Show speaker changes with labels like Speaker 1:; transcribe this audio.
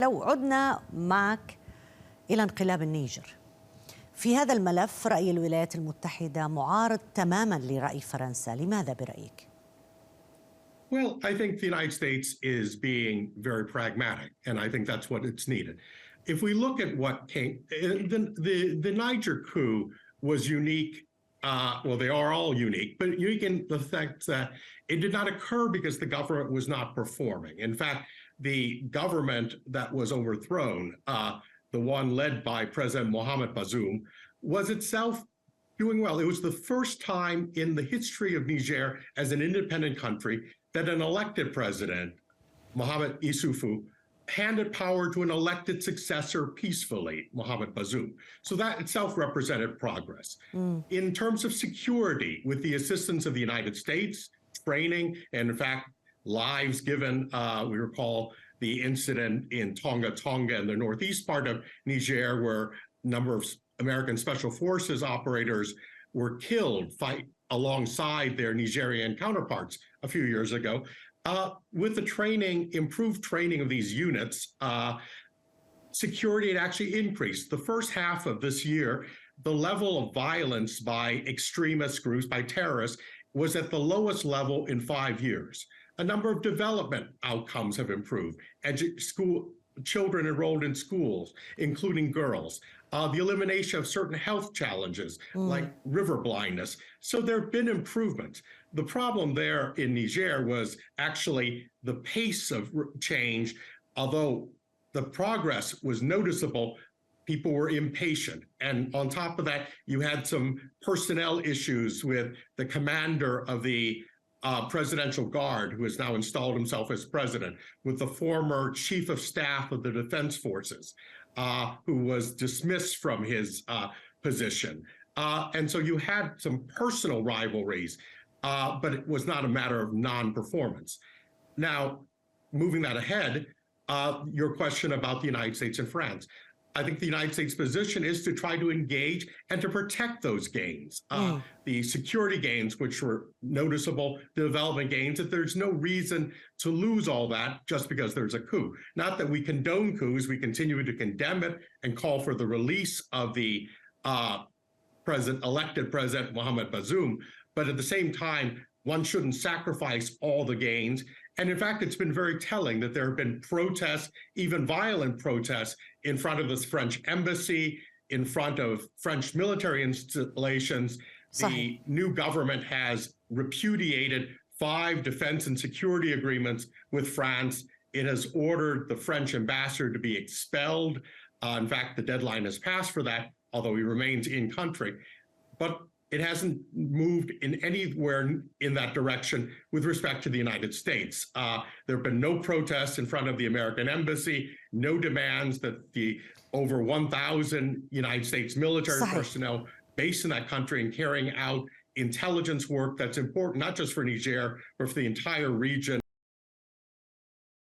Speaker 1: لو عدنا معك إلى انقلاب النيجر، في هذا الملف رأي الولايات المتحدة معارض تماما لرأي فرنسا، لماذا برأيك؟
Speaker 2: Well, I think the United States is being very pragmatic, and I think that's what it's needed. If we look at what came, the Niger coup was unique. Well, they are all unique, but unique in the fact that it did not occur because the government was not performing. In fact, the government that was overthrown, the one led by President Mohamed Bazoum, was itself doing well. It was the first time in the history of Niger as an independent country that an elected president, Mohamed Issoufou, handed power to an elected successor peacefully, Mohamed Bazoum. So that itself represented progress. In terms of security, with the assistance of the United States, training, and in fact, lives given, we recall the incident in Tonga in the northeast part of Niger, where a number of American Special Forces operators were killed alongside their Nigerian counterparts a few years ago. With the training, improved training of these units, security had actually increased. The first half of this year, the level of violence by extremist groups, by terrorists, was at the lowest level in 5 years. A number of development outcomes have improved. Children enrolled in schools, including girls. The elimination of certain health challenges like river blindness. So there have been improvements. The problem there in Niger was actually the pace of change. Although the progress was noticeable, people were impatient. And on top of that, you had some personnel issues with the commander of the presidential guard, who has now installed himself as president, with the former chief of staff of the defense forces, who was dismissed from his position. And so you had some personal rivalries, but it was not a matter of non-performance. Now, moving that ahead, your question about the United States and France. I think the United States' position is to try to engage and to protect those gains, the security gains, which were noticeable, the development gains, that there's no reason to lose all that just because there's a coup. Not that we condone coups, we continue to condemn it and call for the release of the elected president, Mohamed Bazoum. But at the same time, one shouldn't sacrifice all the gains. And in fact, it's been very telling that there have been protests, even violent protests, in front of the French embassy, in front of French military installations. The new government has repudiated 5 defense and security agreements with France. It has ordered the French ambassador to be expelled. In fact, the deadline has passed for that, although he remains in country. But it hasn't moved in anywhere in that direction with respect to the United States. There have been no protests in front of the American embassy, no demands that the over 1,000 United States military personnel based in that country and carrying out intelligence work that's important, not just for Niger, but for the entire region.